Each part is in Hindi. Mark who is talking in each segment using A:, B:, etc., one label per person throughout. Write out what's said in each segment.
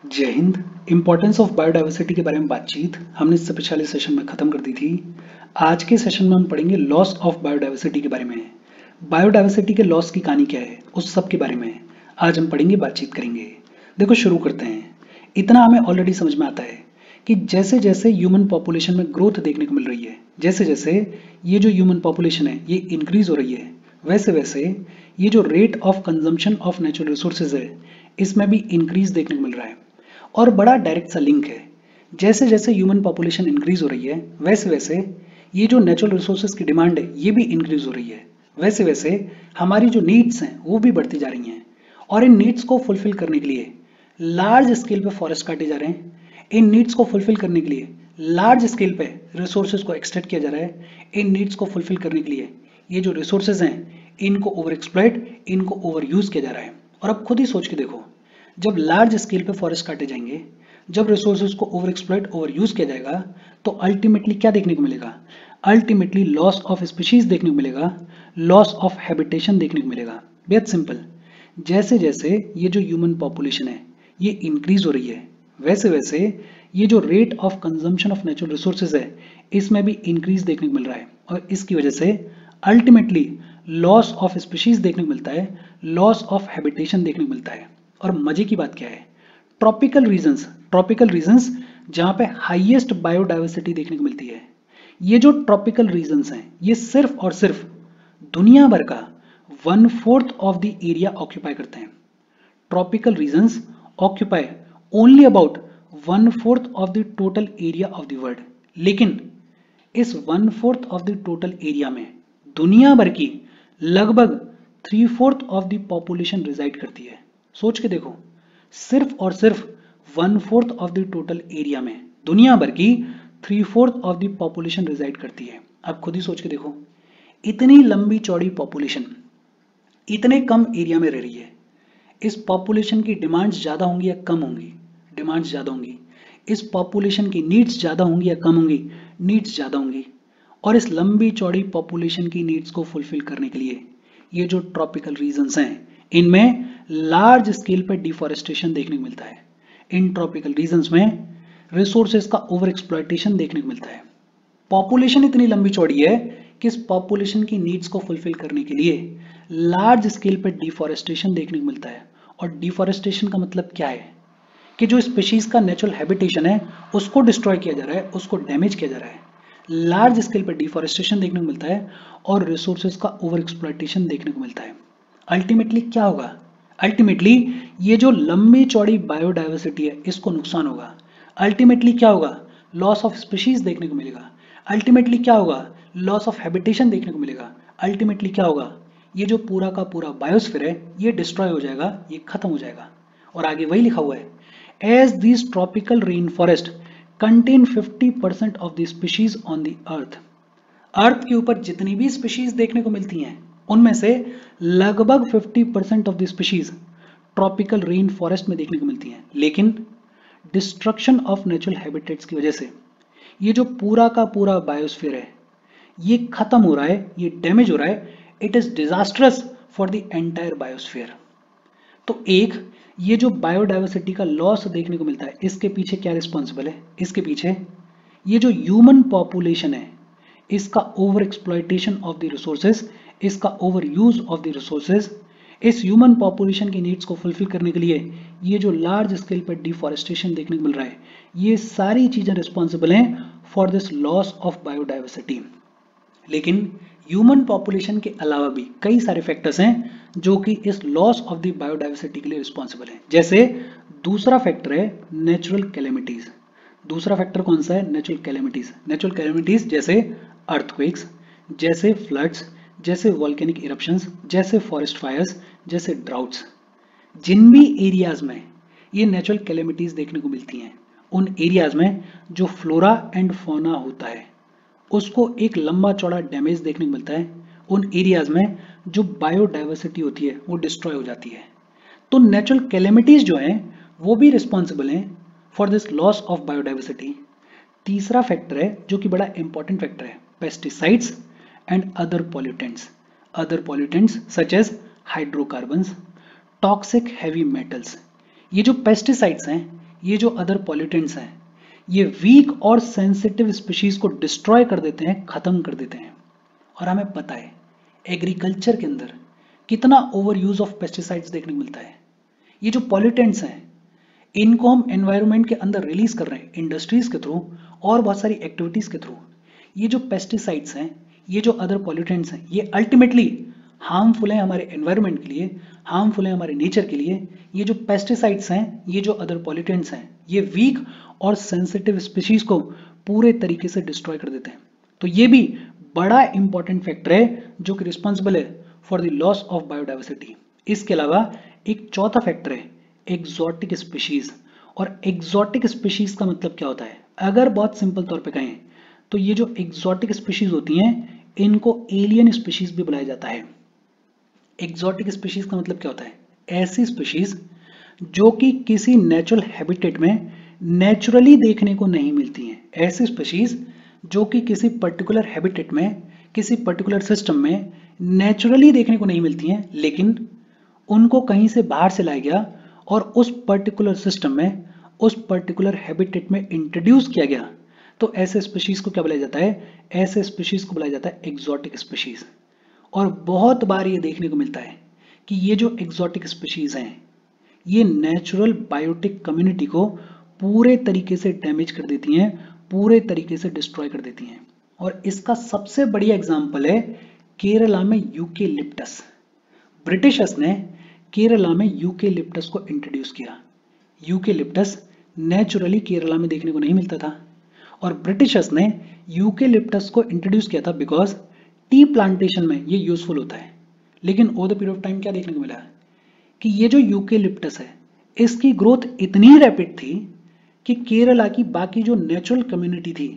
A: जय हिंद। इम्पोर्टेंस ऑफ बायोडाइवर्सिटी के बारे में बातचीत हमने इससे पिछले सेशन में खत्म कर दी थी। आज के सेशन में हम पढ़ेंगे लॉस ऑफ बायोडाइवर्सिटी के बारे में। बायोडाइवर्सिटी के लॉस की कहानी क्या है, उस सब के बारे में आज हम पढ़ेंगे, बातचीत करेंगे। देखो, शुरू करते हैं। इतना हमें ऑलरेडी समझ में आता है कि जैसे जैसे ह्यूमन पॉपुलेशन में ग्रोथ देखने को मिल रही है, जैसे जैसे ये जो ह्यूमन पॉपुलेशन है ये इंक्रीज हो रही है, वैसे वैसे ये जो rate of consumption of natural resources है इसमें भी इंक्रीज देखने को मिल रहा है। और बड़ा डायरेक्ट सा लिंक है, जैसे जैसे ह्यूमन पॉपुलेशन इंक्रीज हो रही है वैसे वैसे ये जो नेचुरल रिसोर्सेज की डिमांड है ये भी इंक्रीज हो रही है, वैसे वैसे हमारी जो नीड्स हैं वो भी बढ़ती जा रही हैं। और इन नीड्स को फुलफिल करने के लिए लार्ज स्केल पे फॉरेस्ट काटे जा रहे हैं। इन नीड्स को फुलफिल करने के लिए लार्ज स्केल पे रिसोर्सेज को एक्सट्रैक्ट किया जा रहा है। इन नीड्स को फुलफिल करने के लिए ये जो रिसोर्सेज हैं इनको ओवर एक्सप्लॉइट, इनको ओवर यूज किया जा रहा है। और अब खुद ही सोच के देखो, जब लार्ज स्केल पे फॉरेस्ट काटे जाएंगे, जब रिसोर्सेज को ओवर एक्सप्लॉइट, ओवर यूज किया जाएगा, तो अल्टीमेटली क्या देखने को मिलेगा? अल्टीमेटली लॉस ऑफ स्पीशीज देखने को मिलेगा, लॉस ऑफ हैबिटेशन देखने को मिलेगा। बेहद सिंपल, जैसे जैसे ये जो ह्यूमन पॉपुलेशन है ये इंक्रीज हो रही है, वैसे वैसे ये जो rate of consumption of natural resources है इसमें भी इंक्रीज देखने को मिल रहा है। और इसकी वजह से अल्टीमेटली लॉस ऑफ स्पीशीज देखने को मिलता है, लॉस ऑफ हैबिटेशन देखने को मिलता है। और मजे की बात क्या है, ट्रॉपिकल रीजन्स जहां पे हाईएस्ट बायोडाइवर्सिटी देखने को मिलती है, ये जो ट्रॉपिकल रीजन्स हैं ये सिर्फ और सिर्फ दुनिया भर का 1/4 ऑफ द एरिया ऑक्यूपाई करते हैं। Tropical regions occupy only about 1/4 of the total area of the world. लेकिन इस 1/4 ऑफ द टोटल एरिया में दुनिया भर की लगभग 3/4 ऑफ द पॉपुलेशन रिजाइड करती है। सोच के देखो, सिर्फ और सिर्फ 1/4 ऑफ द टोटल एरिया में दुनिया भर की 3/4 ऑफ द पॉपुलेशन रिजाइड करती है। अब खुद ही सोच के देखो, इतनी लंबी चौड़ी पॉपुलेशन इतने कम एरिया में रह रही है। इस पॉपुलेशन की डिमांड्स ज्यादा होंगी या कम होंगी? डिमांड्स ज्यादा होंगी। इस पॉपुलेशन की नीड्स ज्यादा होंगी या कम होंगी? नीड्स ज्यादा होंगी। और इस लंबी चौड़ी पॉपुलेशन की नीड्स को फुलफिल करने के लिए ये जो ट्रॉपिकल रीजन्स हैं इनमें लार्ज स्केल पर डिफॉरेस्टेशन देखने को मिलता है। इन ट्रॉपिकल रीजन्स में रिसोर्सेज का ओवर एक्सप्लॉयटेशन देखने को मिलता है। पॉपुलेशन इतनी लंबी चौड़ी है कि इस पॉपुलेशन की नीड्स को फुलफिल करने के लिए लार्ज स्केल पर डिफॉरेस्टेशन देखने को मिलता है। और डिफॉरेस्टेशन का मतलब क्या है कि जो स्पीशीज का नेचुरल हैबिटेशन है उसको डिस्ट्रॉय किया जा रहा है, उसको डैमेज किया जा रहा है। लार्ज स्केल पर डिफॉरेस्टेशन देखने को मिलता है और रिसोर्सेज का ओवर एक्सप्लॉयटेशन देखने को मिलता है। अल्टीमेटली क्या होगा? अल्टीमेटली ये जो लंबी चौड़ी बायोडाइवर्सिटी है इसको नुकसान होगा। अल्टीमेटली क्या होगा? लॉस ऑफ स्पीशीज देखने को मिलेगा। अल्टीमेटली क्या होगा? लॉस ऑफ हैबिटेशन देखने को मिलेगा। अल्टीमेटली क्या होगा? ये जो पूरा का पूरा बायोस्फीयर है ये डिस्ट्रॉय हो जाएगा, ये खत्म हो जाएगा। और आगे वही लिखा हुआ है, as this tropical rainforest contain 50% of the species on the earth. Earth के ऊपर जितनी भी स्पीशीज देखने को मिलती हैं उनमें से लगभग 50% of the species tropical rain forest में देखने को मिलती हैं। लेकिन डिस्ट्रक्शन ऑफ नेचुरल हैबिटेट्स की वजह से ये जो पूरा का पूरा बायोस्फीयर है ये खत्म हो रहा है, ये डैमेज हो रहा है। It is disastrous for the entire biosphere. तो एक ये जो बायोडाइवर्सिटी का लॉस देखने को मिलता है इसके पीछे क्या रिस्पॉन्सिबल है? इसके पीछे ये जो ह्यूमन पॉपुलेशन है इसका over exploitation of the resources, इसका overuse of the resources, इस ह्यूमन पॉपुलेशन की नीड्स को फुलफिल करने के लिए ये जो लार्ज स्केल पर डिफॉरेस्टेशन देखने को मिल रहा है, ये सारी चीजें रिस्पॉन्सिबल हैं for this loss of biodiversity. लेकिन ह्यूमन पॉपुलेशन के अलावा भी कई सारे फैक्टर्स हैं जो कि इस लॉस ऑफ द बायोडाइवर्सिटी के लिए रिस्पॉन्सिबल हैं। जैसे दूसरा फैक्टर है नेचुरल कैलेमिटीज। दूसरा फैक्टर कौन सा है? Natural calamities. नेचुरल कैलेमिटीज जैसे अर्थक्वेक्स, जैसे फ्लड्स, जैसे वॉल्केनिक इरप्शंस, जैसे फॉरेस्ट फायर्स, जैसे ड्राउट्स। जिन भी एरियाज में ये नेचुरल कैलेमिटीज देखने को मिलती हैं उन एरियाज में जो फ्लोरा एंड फौना होता है उसको एक लंबा चौड़ा डैमेज देखने को मिलता है। उन एरियाज में जो बायोडाइवर्सिटी होती है वो डिस्ट्रॉय हो जाती है। तो नेचुरल कैलेमिटीज जो हैं वो भी रिस्पॉन्सिबल हैं for this loss of biodiversity. तीसरा फैक्टर है जो कि बड़ा इंपॉर्टेंट फैक्टर है, pesticides and other pollutants. Other pollutants such as hydrocarbons, toxic heavy metals. ये जो पेस्टिसाइड्स हैं ये जो अदर पॉल्यूटेंट्स हैं, ये वीक और सेंसिटिव स्पीशीज को डिस्ट्रॉय कर देते हैं, खत्म कर देते हैं। और हमें पता है एग्रीकल्चर के अंदर कितना ओवर यूज ऑफ पेस्टिसाइड्स देखने को मिलता है। ये जो पॉल्यूटेंट्स हैं इनको हम एनवायरनमेंट के अंदर रिलीज कर रहे हैं इंडस्ट्रीज के थ्रू और बहुत सारी एक्टिविटीज के थ्रू। ये जो पेस्टिसाइड्स हैं, ये जो अदर पॉल्यूटेंट्स हैं, ये अल्टीमेटली हार्मफुल है हमारे एनवायरनमेंट के लिए, हार्मफुल है हमारे नेचर के लिए। ये जो पेस्टिसाइड्स हैं, ये जो अदर पॉल्यूटेंट्स हैं, ये वीक और सेंसिटिव स्पीशीज को पूरे तरीके से डिस्ट्रॉय कर देते हैं। तो ये भी बड़ा इंपॉर्टेंट फैक्टर है जो कि रिस्पॉन्सिबल है for the loss of biodiversity. इसके अलावा एक चौथा फैक्टर है एक्सोटिक स्पीशीज। और एक्सोटिक स्पीशीज का मतलब क्या होता है? अगर बहुत सिंपल तौर पे कहें तो ये जो एक्सोटिक स्पीशीज होती हैं इनको एलियन स्पीशीज भी बुलाया जाता है। एक्सोटिक स्पीशीज का मतलब क्या होता है? ऐसी स्पीशीज जो कि किसी नेचुरल हैबिटेट में नेचुरली देखने को नहीं मिलती हैं। ऐसी स्पीशीज जो कि किसी पर्टिकुलर हैबिटेट में, किसी पर्टिकुलर सिस्टम में नेचुरली देखने को नहीं मिलती हैं, लेकिन उनको कहीं से बाहर से लाया गया और उस पर्टिकुलर सिस्टम में, उस पर्टिकुलर हैबिटेट में इंट्रोड्यूस किया गया। तो ऐसे स्पीशीज को क्या बुलाया जाता है? ऐसे स्पीशीज को बुलाया जाता है एक्सोटिक स्पीशीज। और बहुत बार ये देखने को मिलता है कि ये जो एक्सोटिक स्पीशीज हैं ये नेचुरल बायोटिक कम्युनिटी को पूरे तरीके से डैमेज कर देती हैं, पूरे तरीके से डिस्ट्रॉय कर देती हैं। और इसका सबसे बढ़िया एग्जांपल है केरला में यूकेलिप्टस। ब्रिटिशर्स ने केरला में यूकेलिप्टस को इंट्रोड्यूस किया। यूकेलिप्टस नेचुरली केरला में देखने को नहीं मिलता था और ब्रिटिशर्स ने यूकेलिप्टस को इंट्रोड्यूस किया था बिकॉज टी प्लांटेशन में ये यूजफुल होता है। लेकिन over the period of time क्या देखने को मिला कि ये जो यूकेलिप्टस है इसकी ग्रोथ इतनी रैपिड थी कि केरला की बाकी जो नेचुरल कम्युनिटी थी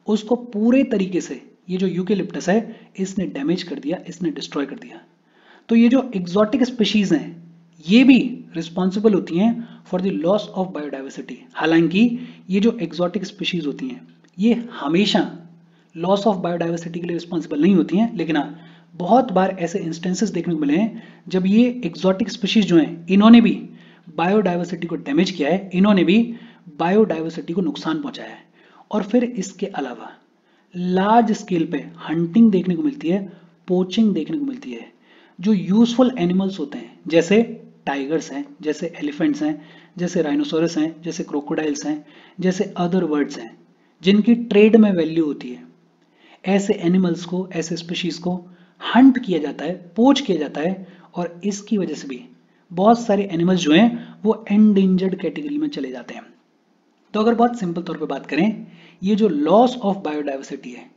A: उसको पूरे तरीके से ये जो यूकेलिप्टस है इसने डैमेज कर दिया, इसने डिस्ट्रॉय कर दिया। तो ये जो एक्सोटिक स्पीशीज हैं ये भी रिस्पॉन्सिबल होती हैं for the loss of biodiversity. हालांकि ये जो एक्सोटिक स्पीशीज होती हैं ये हमेशा लॉस ऑफ बायोडाइवर्सिटी के लिए रिस्पॉन्सिबल नहीं होती हैं, लेकिन हाँ बहुत बार ऐसे इंस्टेंसेस देखने को मिले हैं जब ये एक्सोटिक स्पीशीज जो हैं इन्होंने भी बायोडाइवर्सिटी को डैमेज किया है, इन्होंने भी बायोडाइवर्सिटी को नुकसान पहुंचाया है। और फिर इसके अलावा लार्ज स्केल पे हंटिंग देखने को मिलती है, पोचिंग देखने को मिलती है। जो यूजफुल एनिमल्स होते हैं जैसे टाइगर्स हैं, जैसे एलिफेंट्स हैं, जैसे राइनोसोरस हैं, जैसे क्रोकोडाइल्स हैं, जैसे अदर बर्ड्स हैं जिनकी ट्रेड में वैल्यू होती है, ऐसे एनिमल्स को, ऐसे स्पीशीज को हंट किया जाता है, पोच किया जाता है और इसकी वजह से भी बहुत सारे एनिमल्स जो हैं वो एंडेंजर्ड कैटेगरी में चले जाते हैं। तो अगर बहुत सिंपल तौर पे बात करें, ये जो लॉस ऑफ बायोडाइवर्सिटी है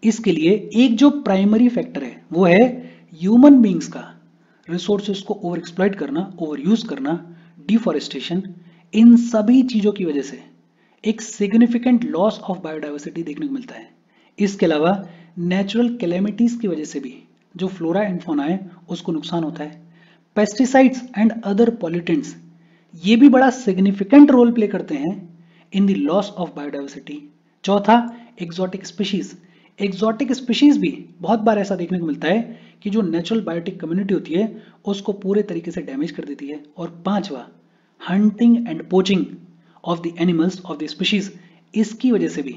A: इसके लिए एक जो प्राइमरी फैक्टर है वो है ह्यूमन बींग्स का रिसोर्सेज को ओवर एक्सप्लॉइट करना, ओवर यूज करना, डिफॉरेस्टेशन। इन सभी चीजों की वजह से एक सिग्निफिकेंट लॉस ऑफ बायोडाइवर्सिटी देखने को मिलता है। इसके अलावा नेचुरल कैलेमिटीज की वजह से भी जो फ्लोरा एंड फौना है उसको नुकसान होता है। पेस्टिसाइड्स एंड अदर पॉल्यूटेंट्स ये भी बड़ा सिग्निफिकेंट रोल प्ले करते हैं in the loss of biodiversity. चौथा, एक्सोटिक स्पीशीज। एक्सोटिक स्पीशीज भी बहुत बार ऐसा देखने को मिलता है कि जो नेचुरल बायोटिक कम्युनिटी होती है उसको पूरे तरीके से डैमेज कर देती है। और पांचवा, hunting and poaching of the animals of the species, इसकी वजह से भी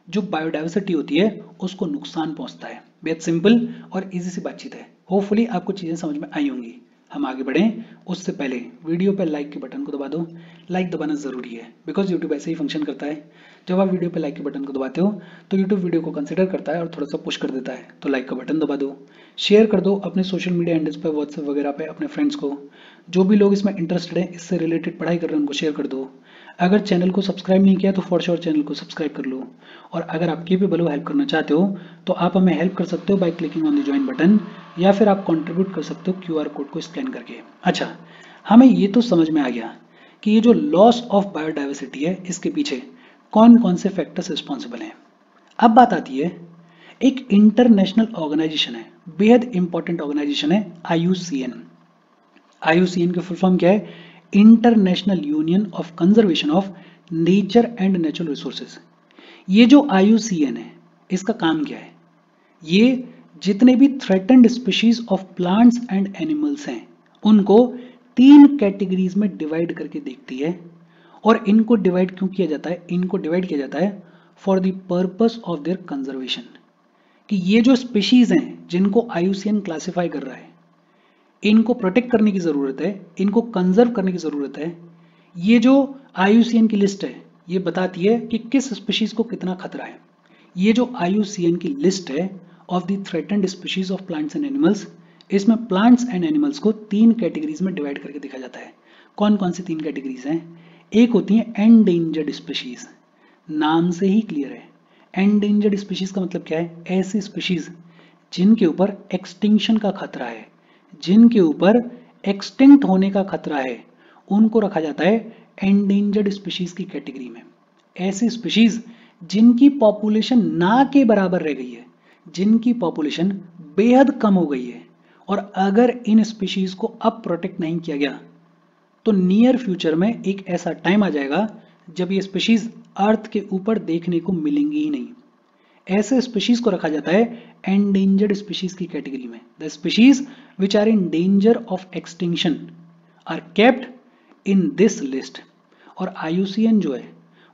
A: जो बायोडाइवर्सिटी होती है उसको नुकसान पहुंचता है। बेहद सिंपल और इजी सी बातचीत है। होपफुली आपको चीजें समझ में आई होंगी। हम आगे बढ़ें उससे पहले वीडियो पर लाइक के बटन को दबा दो। लाइक दबाना जरूरी है बिकॉज यूट्यूब ऐसे ही फंक्शन करता है, जब आप वीडियो पर लाइक के बटन को दबाते हो तो यूट्यूब वीडियो को कंसिडर करता है और थोड़ा सा पुश कर देता है। तो लाइक का बटन दबा दो, शेयर कर दो अपने सोशल मीडिया हैंडल्स पर, व्हाट्सएप वगैरह पे अपने फ्रेंड्स को। जो भी लोग इसमें इंटरेस्टेड है, इससे रिलेटेड पढ़ाई कर रहे हैं, उनको शेयर कर दो। अगर चैनल को सब्सक्राइब नहीं किया तो फॉर श्योर चैनल को सब्सक्राइब कर लो। और अगर आप केपेबल हो हेल्प करना चाहते हो तो आप हमें हेल्प कर सकते हो by clicking on the join button, या फिर आप कंट्रीब्यूट कर सकते हो QR कोड को स्कैन करके। अच्छा, हमें ये तो समझ में आ गया कि ये जो लॉस ऑफ बायोडाइवर्सिटी है इसके पीछे कौन कौन से फैक्टर्स रिस्पॉन्सिबल हैं। अब बात आती है, एक इंटरनेशनल ऑर्गेनाइजेशन है, बेहद इंपॉर्टेंट ऑर्गेनाइजेशन है IUCN। IUCN की फुल फॉर्म क्या है? International union of conservation of nature and natural resources. ये जो IUCN है इसका काम क्या है? ये जितने भी threatened species of plants and animals हैं उनको 3 कैटेगरीज में डिवाइड करके देखती है और इनको डिवाइड क्यों किया जाता है? इनको डिवाइड किया जाता है for the purpose of their conservation, कि ये जो स्पीशीज हैं जिनको IUCN क्लासिफाई कर रहा है, इनको प्रोटेक्ट करने की जरूरत है, इनको कंजर्व करने की जरूरत है। ये जो IUCN की लिस्ट है ये बताती है कि किस स्पीशीज को कितना खतरा है। ये जो IUCN की लिस्ट है of the threatened species of plants and animals, इसमें प्लांट्स एंड एनिमल्स को 3 कैटेगरीज में डिवाइड करके देखा जाता है। कौन कौन सी 3 कैटेगरीज हैं? एक होती है एंडेंजर्ड स्पीशीज, नाम से ही क्लियर है। एंडेंजर्ड स्पीशीज का मतलब क्या है? ऐसी स्पीशीज जिनके ऊपर एक्सटिंक्शन का खतरा है, जिनके ऊपर एक्सटिंक्ट होने का खतरा है, उनको रखा जाता है एंडेंजर्ड स्पीशीज की कैटेगरी में। ऐसी स्पीशीज जिनकी पॉपुलेशन ना के बराबर रह गई है, जिनकी पॉपुलेशन बेहद कम हो गई है, और अगर इन स्पीशीज को अब प्रोटेक्ट नहीं किया गया तो नियर फ्यूचर में एक ऐसा टाइम आ जाएगा जब ये स्पीशीज अर्थ के ऊपर देखने को मिलेंगी ही नहीं। ऐसे स्पीशीज को रखा जाता है एंडेंजर्ड स्पीशीज की कैटेगरी में। The species which are in danger of extinction are kept in this list. और IUCN जो है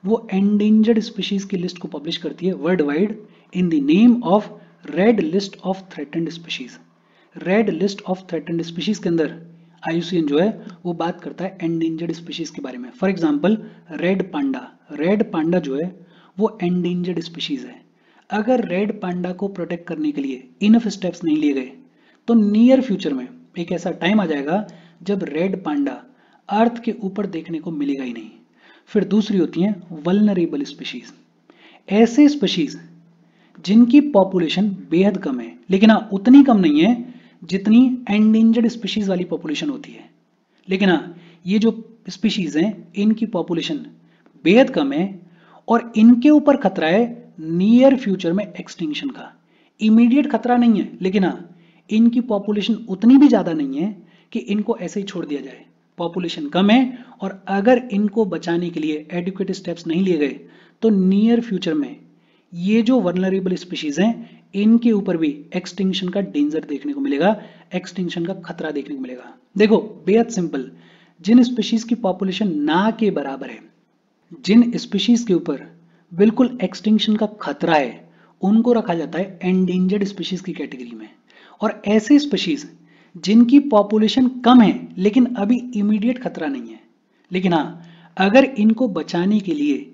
A: वो एंडेंजर्ड स्पीशीज की लिस्ट को पब्लिश करती है world wide in the name of red list of threatened species. Red list of threatened species के अंदर IUCN जो है वो बात करता है एंडेंजर्ड स्पीशीज के बारे में। For example red panda, red panda जो है वो एंडेंजर्ड स्पीशीज है। अगर रेड पांडा को प्रोटेक्ट करने के लिए इनफ स्टेप्स नहीं लिए गए तो नियर फ्यूचर में एक ऐसा टाइम आ जाएगा जब रेड पांडा अर्थ के ऊपर देखने को मिलेगा ही नहीं। फिर दूसरी होती है वल्नरेबल स्पीशीज। ऐसे स्पीशीज जिनकी पॉपुलेशन बेहद कम है, लेकिन हाँ उतनी कम नहीं है जितनी एंडेंजर्ड स्पीशीज वाली पॉपुलेशन होती है। लेकिन हाँ ये जो स्पीशीज हैं इनकी पॉपुलेशन बेहद कम है और इनके ऊपर खतरा है नियर फ्यूचर में एक्सटिंक्शन का। इमीडिएट खतरा नहीं है, लेकिन हाँ इनकी पॉपुलेशन उतनी भी ज्यादा नहीं है कि इनको ऐसे ही छोड़ दिया जाए। पॉपुलेशन कम है और अगर इनको बचाने के लिए एडिक्वेट स्टेप्स नहीं लिए गए तो नियर फ्यूचर में ये जो वल्नरेबल स्पीशीज हैं इनके ऊपर भी एक्सटिंक्शन का डेंजर देखने को मिलेगा, एक्सटिंक्शन का खतरा देखने को मिलेगा। देखो बेहद सिंपल, जिन स्पीशीज की पॉपुलेशन ना के बराबर है, जिन स्पीशीज के ऊपर बिल्कुल एक्सटिंक्शन का खतरा है, उनको रखा जाता है एंडेंजर्ड स्पीशीज की कैटेगरी में। और ऐसे स्पीशीज जिनकी पॉपुलेशन कम है लेकिन अभी इमीडिएट खतरा नहीं है, लेकिन हाँ अगर इनको बचाने के लिए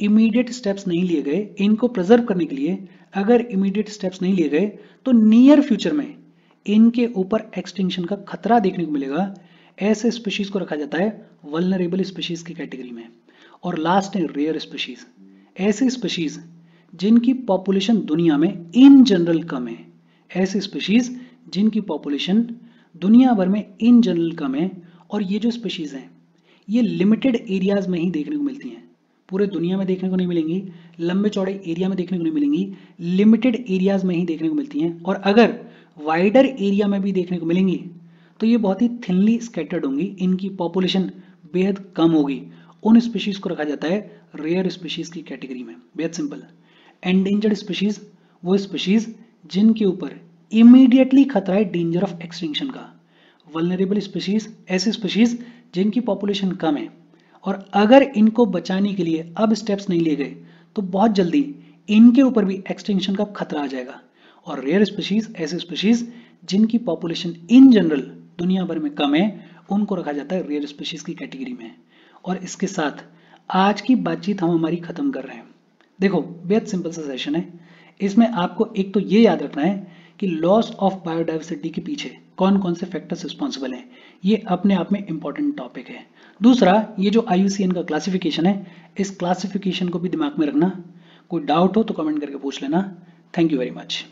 A: इमीडिएट स्टेप्स नहीं लिए गए, इनको प्रिजर्व करने के लिए अगर इमीडिएट स्टेप्स नहीं लिए गए तो नियर फ्यूचर में इनके ऊपर एक्सटिंक्शन का खतरा देखने को मिलेगा। ऐसे स्पीशीज को रखा जाता है वल्नरेबल स्पीशीज की कैटेगरी में। और लास्ट है रेयर स्पीशीज। ऐसे स्पीशीज जिनकी पॉपुलेशन दुनिया में इन जनरल कम है, ऐसे स्पीशीज जिनकी पॉपुलेशन दुनिया भर में इन जनरल कम है, और ये जो स्पीशीज हैं ये लिमिटेड एरियाज में ही देखने को मिलती हैं, पूरे दुनिया में देखने को नहीं मिलेंगी, लंबे चौड़े एरिया में देखने को नहीं मिलेंगी, लिमिटेड एरियाज में ही देखने को मिलती हैं। और अगर वाइडर एरिया में भी देखने को मिलेंगी तो ये बहुत ही थिनली स्कैटर्ड होंगी, इनकी पॉपुलेशन बेहद कम होगी। उन स्पीशीज को रखा जाता है रेयर स्पीशीज की कैटेगरी में। बेहद सिंपल, एंडेंजर्ड स्पीशीज वो स्पीशीज जिनके ऊपर इमीडिएटली खतरा है डेंजर ऑफ एक्सटिंक्शन का। वल्नरेबल स्पीशीज ऐसे स्पीशीज जिनकी पॉपुलेशन कम है और अगर इनको बचाने के लिए अब स्टेप्स नहीं लिए गए तो बहुत जल्दी इनके ऊपर भी एक्सटिंक्शन का खतरा आ जाएगा। और रेयर स्पीशीज ऐसे स्पीशीज जिनकी पॉपुलेशन इन जनरल दुनिया भर में कम है, उनको रखा जाता है रेयर स्पीशीज की कैटेगरी में। और इसके साथ आज की बातचीत हम हमारी खत्म कर रहे हैं। देखो बेहद सिंपल सा सेशन है, इसमें आपको एक तो ये याद रखना है कि लॉस ऑफ बायोडाइवर्सिटी के पीछे कौन कौन से फैक्टर्स रिस्पॉन्सिबल हैं, ये अपने आप में इंपॉर्टेंट टॉपिक है। दूसरा, ये जो IUCN का क्लासिफिकेशन है, इस क्लासिफिकेशन को भी दिमाग में रखना। कोई डाउट हो तो कमेंट करके पूछ लेना। Thank you very much.